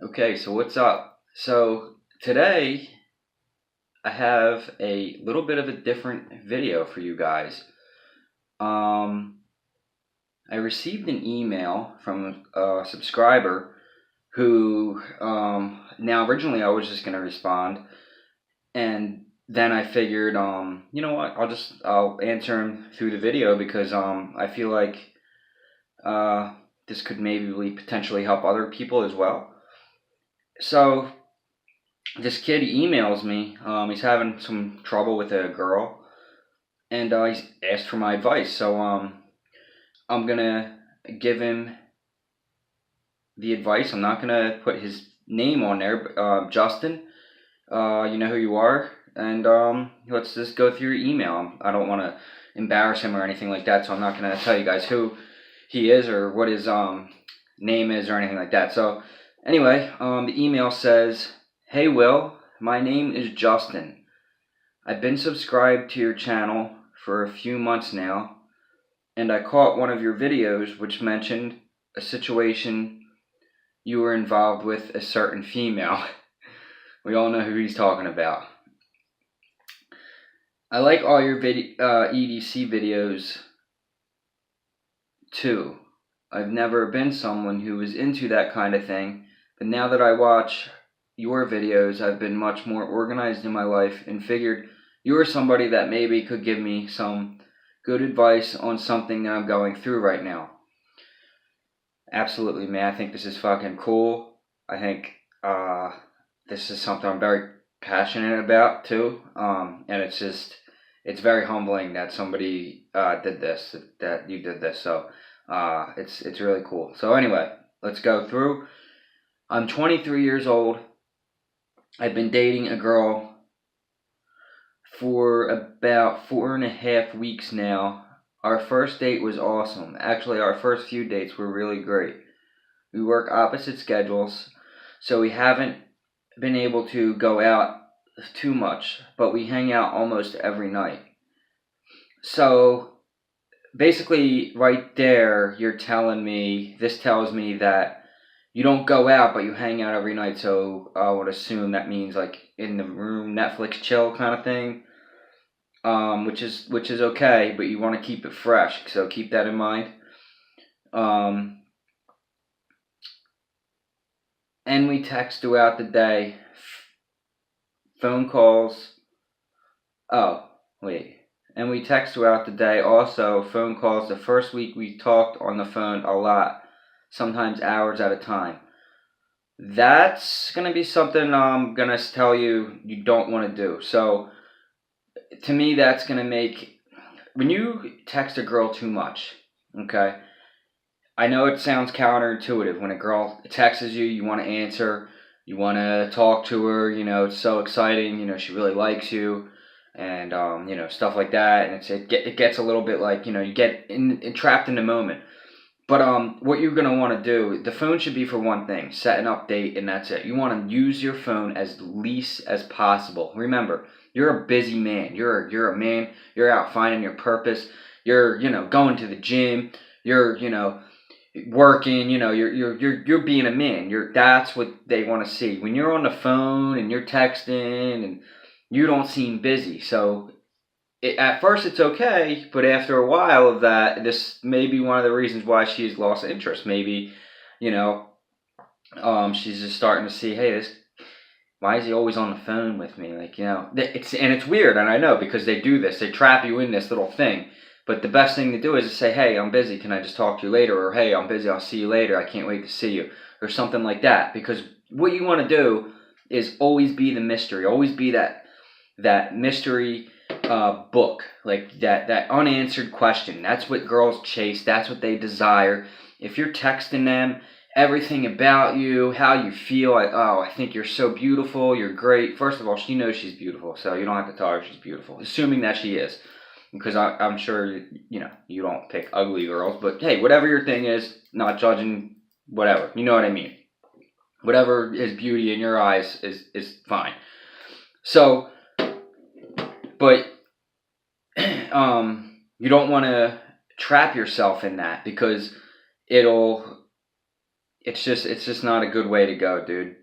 Okay, so what's up? So today I have a little bit of a different video for you guys. Um, I received an email from a subscriber who, now originally I was just gonna respond, and then I figured, you know what? I'll answer him through the video because I feel like uh this could maybe potentially help other people as well. So this kid emails me. He's having some trouble with a girl, and he's asked for my advice. So I'm gonna give him the advice. I'm not gonna put his name on there. But, Justin, you know who you are, and let's just go through your email. I don't want to embarrass him or anything like that, so I'm not gonna tell you guys who he is or what his name is or anything like that. So anyway, the email says, "Hey Will, my name is Justin. I've been subscribed to your channel for a few months now, and I caught one of your videos which mentioned a situation you were involved with a certain female." We all know who he's talking about. "I like all your EDC videos too. I've never been someone who was into that kind of thing, but now that I watch your videos, I've been much more organized in my life and figured you are somebody that maybe could give me some good advice on something that I'm going through right now." Absolutely, man. I think this is fucking cool. I think this is something I'm very passionate about too. And it's very humbling that somebody did this, that you did this. So it's really cool. So anyway, let's go through. I'm 23 years old. I've been dating a girl for about 4.5 weeks now. Our first date was awesome. Actually, our first few dates were really great. We work opposite schedules, so we haven't been able to go out too much, but we hang out almost every night. So basically, right there, this tells me that you don't go out, but you hang out every night. So I would assume that means like in the room, Netflix chill kind of thing. Which is okay, but you want to keep it fresh, so keep that in mind. Um, and we text throughout the day, phone calls. Oh, wait. And we text throughout the day. Also, phone calls. The first week we talked on the phone a lot, sometimes hours at a time. That's gonna be something I'm gonna tell you don't want to do. So, to me, that's gonna make when you text a girl too much. Okay, I know it sounds counterintuitive. When a girl texts you, you want to answer, you want to talk to her. You know, it's so exciting. You know, she really likes you, and you know, stuff like that. And it gets a little bit like, you know, you get trapped in the moment. But what you're gonna want to do, the phone should be for one thing: set an update, and that's it. You want to use your phone as least as possible. Remember, you're a busy man. You're a man. You're out finding your purpose. You're, you know, going to the gym. You're, you know, working. You know, you're being a man. That's what they want to see. When you're on the phone and you're texting and you don't seem busy. So at first it's okay, but after a while of that, this may be one of the reasons why she's lost interest. Maybe, you know, she's just starting to see, hey, this, why is he always on the phone with me? Like, you know, it's weird, and I know, because they do this. They trap you in this little thing. But the best thing to do is to say, hey, I'm busy. Can I just talk to you later? Or, hey, I'm busy. I'll see you later. I can't wait to see you. Or something like that. Because what you want to do is always be the mystery. Always be that mystery book. Like that unanswered question. That's what girls chase. That's what they desire. If you're texting them everything about you, how you feel, like, oh, I think you're so beautiful, you're great. First of all, she knows she's beautiful, so you don't have to tell her she's beautiful, assuming that she is. Because I'm sure, you know, you don't pick ugly girls, but hey, whatever your thing is, not judging, whatever, you know what I mean. Whatever is beauty in your eyes is fine. So, but you don't want to trap yourself in that, because it'll it's just not a good way to go, dude.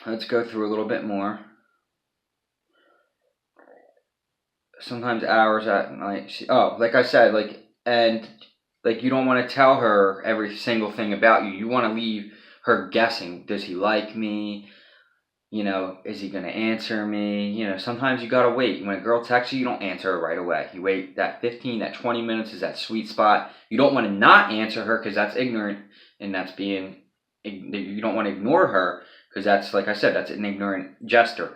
Let's go through a little bit more. Sometimes hours at night. Like I said, and you don't want to tell her every single thing about you. You want to leave her guessing. Does he like me? Is he going to answer me? Sometimes you got to wait. When a girl texts you, you don't answer her right away. You wait that 15, that 20 minutes is that sweet spot. You don't want to not answer her because that's ignorant, and that's being, you don't want to ignore her because that's, like I said, that's an ignorant gesture.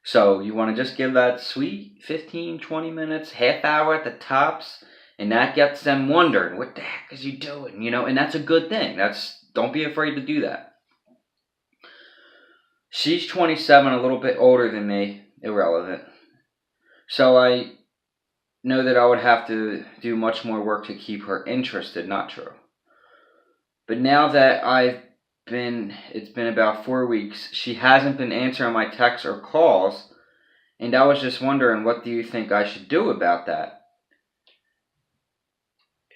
So you want to just give that sweet 15, 20 minutes, half hour at the tops, and that gets them wondering, what the heck is he doing? And that's a good thing. Don't be afraid to do that. She's 27, a little bit older than me, irrelevant. So I know that I would have to do much more work to keep her interested, not true. But now that it's been about 4 weeks, she hasn't been answering my texts or calls, and I was just wondering, what do you think I should do about that?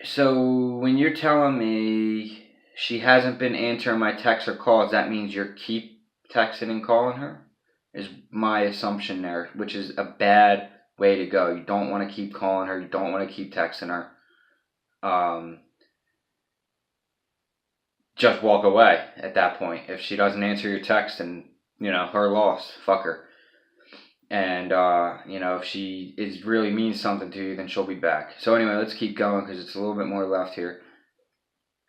So when you're telling me she hasn't been answering my texts or calls, that means you're keep texting and calling her, is my assumption there, which is a bad way to go. You don't want to keep calling her. You don't want to keep texting her. Just walk away at that point. If she doesn't answer your text, and her loss, fuck her. And if she really means something to you, then she'll be back. So anyway, let's keep going because it's a little bit more left here.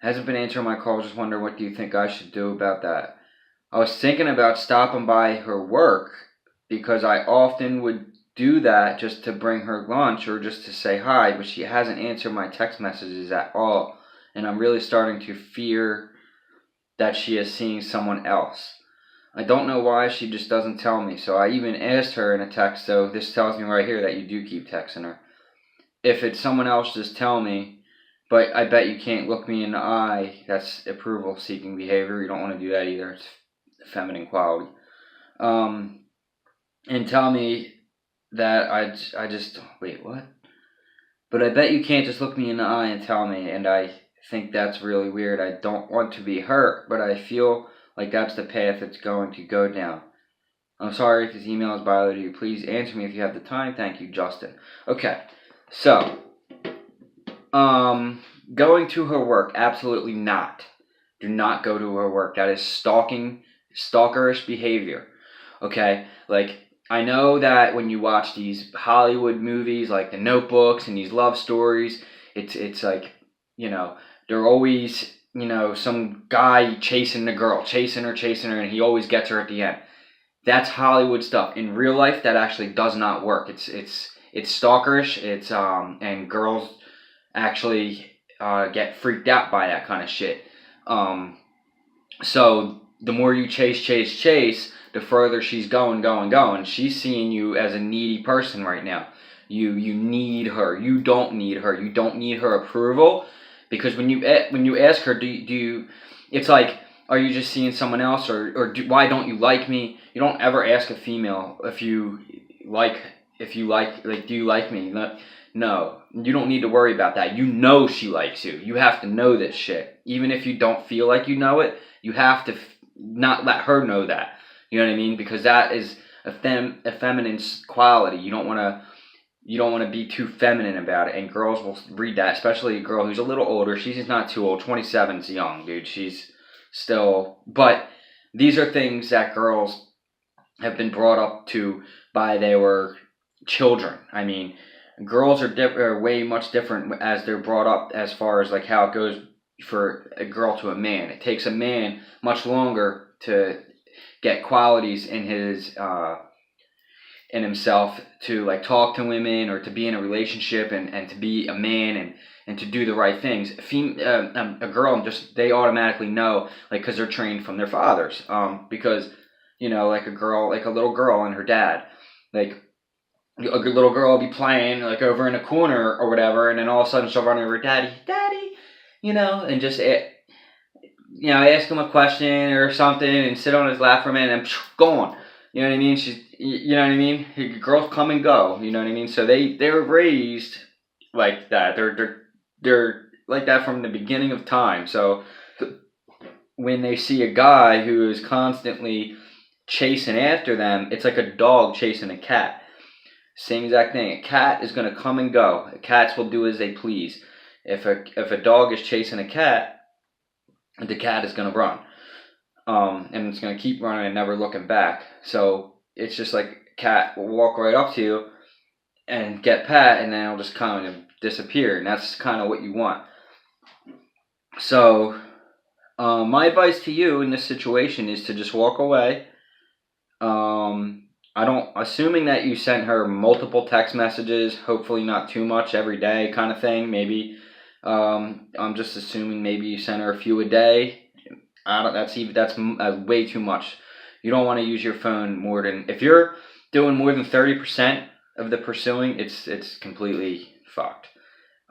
Hasn't been answering my calls. Just wonder, what do you think I should do about that? I was thinking about stopping by her work because I often would do that just to bring her lunch or just to say hi, but she hasn't answered my text messages at all, and I'm really starting to fear that she is seeing someone else. I don't know why she just doesn't tell me, so I even asked her in a text, so this tells me right here that you do keep texting her. If it's someone else, just tell me, but I bet you can't look me in the eye. That's approval-seeking behavior. You don't want to do that either. It's feminine quality. And tell me that I just, wait, what? But I bet you can't just look me in the eye and tell me, and I think that's really weird. I don't want to be hurt, but I feel like that's the path it's going to go down. I'm sorry if this email is bothering you. Please answer me if you have the time. Thank you, Justin. Okay, so, going to her work, absolutely not. Do not go to her work. That is stalkerish behavior. Okay, I know that when you watch these Hollywood movies, like The Notebooks and these love stories, it's like, they're always, some guy chasing the girl, chasing her, and he always gets her at the end. That's Hollywood stuff. In real life, that actually does not work. It's stalkerish. And girls actually get freaked out by that kind of shit. So the more you chase, the further she's going. She's seeing you as a needy person right now. You need her. You don't need her. You don't need her approval, because when you ask her, do you? It's like, are you just seeing someone else, or why don't you like me? You don't ever ask a female do you like me? No, you don't need to worry about that. You know she likes you. You have to know this shit. Even if you don't feel like you know it, you have to not let her know that. You know what I mean? Because that is a feminine quality. You don't want to be too feminine about it. And girls will read that, especially a girl who's a little older. She's just not too old. 27's young, dude. She's still... But these are things that girls have been brought up to by their children. I mean, girls are way much different as they're brought up, as far as how it goes for a girl to a man. It takes a man much longer to get qualities in himself to talk to women, or to be in a relationship, and to be a man, and to do the right things. A girl, they automatically know, because they're trained from their fathers, because a little girl and her dad, a little girl will be playing over in a corner or whatever, and then all of a sudden she'll run over, daddy, and just ask him a question or something, and sit on his lap for a minute, and gone. You know what I mean? You know what I mean? Girls come and go. You know what I mean? So they're raised like that. They're like that from the beginning of time. So when they see a guy who is constantly chasing after them, it's like a dog chasing a cat. Same exact thing. A cat is going to come and go. Cats will do as they please. If a dog is chasing a cat, the cat is going to run. And it's going to keep running and never looking back. So it's just like a cat will walk right up to you and get pat, and then it'll just kind of disappear. And that's kind of what you want. So my advice to you in this situation is to just walk away. Assuming that you sent her multiple text messages, hopefully not too much every day kind of thing, maybe. I'm just assuming maybe you sent her a few a day. That's way too much. You don't want to use your phone more than, if you're doing more than 30% of the pursuing, it's completely fucked.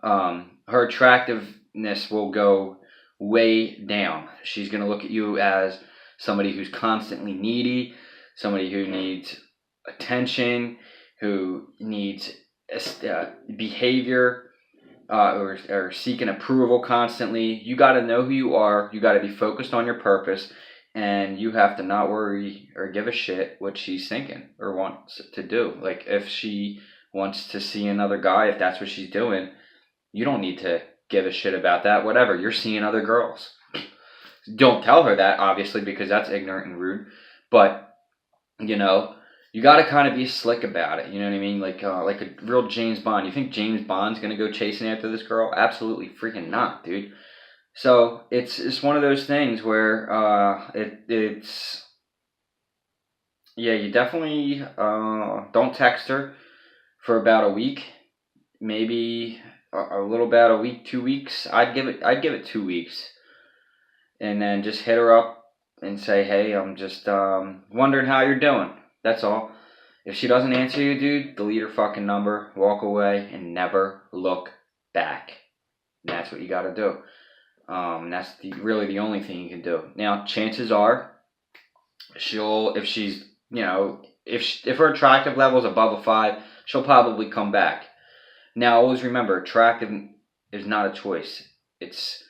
Her attractiveness will go way down. She's going to look at you as somebody who's constantly needy, somebody who needs attention, who needs behavior, or seeking approval constantly. You got to know who you are. You got to be focused on your purpose, and you have to not worry or give a shit what she's thinking or wants to do. Like, if she wants to see another guy, if that's what she's doing, you don't need to give a shit about that. Whatever, you're seeing other girls. Don't tell her that, obviously, because that's ignorant and rude. But you know, you got to kind of be slick about it. You know what I mean? Like a real James Bond. You think James Bond's gonna go chasing after this girl? Absolutely freaking not, dude. So it's one of those things where it's you definitely don't text her for about a week, maybe a little about a week, 2 weeks. I'd give it 2 weeks, and then just hit her up and say, hey, I'm just wondering how you're doing. That's all. If she doesn't answer you, dude, delete her fucking number, walk away, and never look back. And that's what you got to do. That's really the only thing you can do. Now, chances are, if her attractive level is above a 5, she'll probably come back. Now, always remember, attractive is not a choice. It's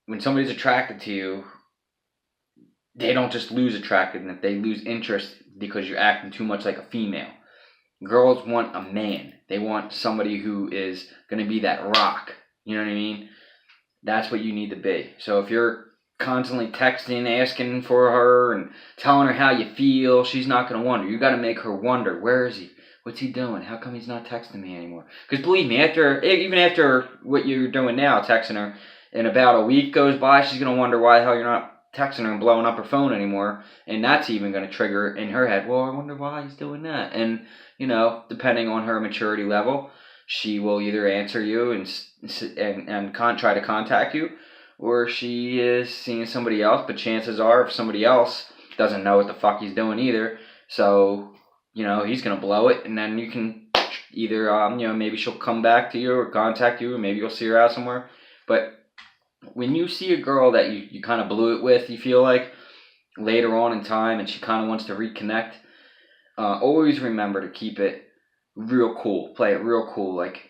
when somebody's attracted to you, they don't just lose attractiveness, they lose interest because you're acting too much like a female. Girls want a man. They want somebody who is going to be that rock. You know what I mean? That's what you need to be. So if you're constantly texting, asking for her, and telling her how you feel, she's not going to wonder. You got to make her wonder, where is he? What's he doing? How come he's not texting me anymore? Because believe me, even after what you're doing now, texting her, and about a week goes by, she's going to wonder why the hell you're not texting her and blowing up her phone anymore. And that's even going to trigger in her head, well, I wonder why he's doing that. And, depending on her maturity level, she will either answer you and try to contact you, or she is seeing somebody else. But chances are, if somebody else doesn't know what the fuck he's doing either, so, he's going to blow it. And then you can either, maybe she'll come back to you or contact you, or maybe you'll see her out somewhere. But when you see a girl that you kind of blew it with, you feel like, later on in time, and she kind of wants to reconnect, always remember to keep it real cool. Play it real cool. Like,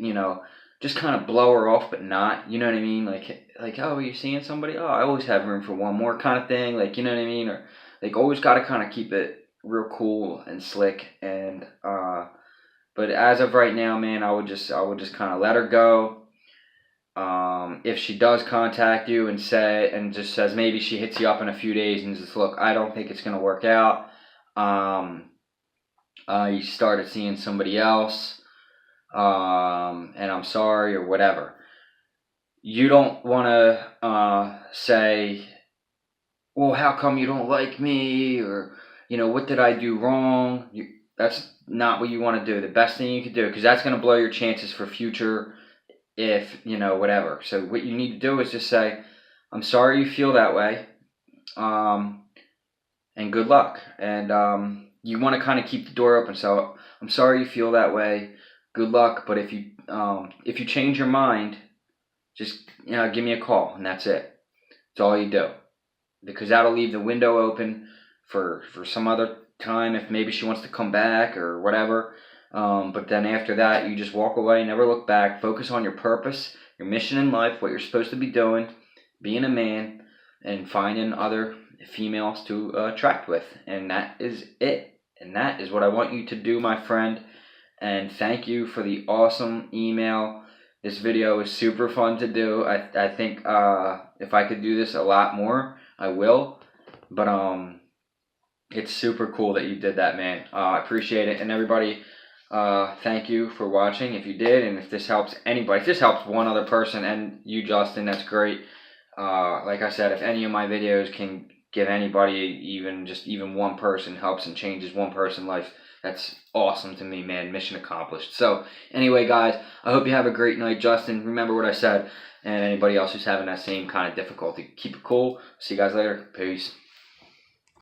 just kind of blow her off, but not. You know what I mean? Like, oh, are you seeing somebody? Oh, I always have room for one more kind of thing. Like, you know what I mean? Or, like, always got to kind of keep it real cool and slick. And, but as of right now, man, I would just kind of let her go. If she does contact you and just says, maybe she hits you up in a few days and just, look, I don't think it's going to work out. You started seeing somebody else, and I'm sorry, or whatever. You don't want to say, well, how come you don't like me? Or, what did I do wrong? That's not what you want to do. The best thing you could do, because that's going to blow your chances for future, if, whatever. So what you need to do is just say, I'm sorry you feel that way, and good luck. And you want to kind of keep the door open. So I'm sorry you feel that way, good luck. But if you change your mind, just give me a call, and that's it. That's all you do, because that'll leave the window open for some other time, if maybe she wants to come back or whatever. But then after that, you just walk away, never look back, focus on your purpose, your mission in life, what you're supposed to be doing, being a man, and finding other females to attract with. And that is it. And that is what I want you to do, my friend. And thank you for the awesome email. This video was super fun to do. I think if I could do this a lot more, I will. But it's super cool that you did that, man. I appreciate it. And everybody, thank you for watching. If you did, and if this helps anybody, if this helps one other person and you, Justin, that's great. Like I said, if any of my videos can give anybody, even one person, helps and changes one person's life, that's awesome to me, man. Mission accomplished. So anyway, guys, I hope you have a great night. Justin, remember what I said, and anybody else who's having that same kind of difficulty, keep it cool. See you guys later. Peace.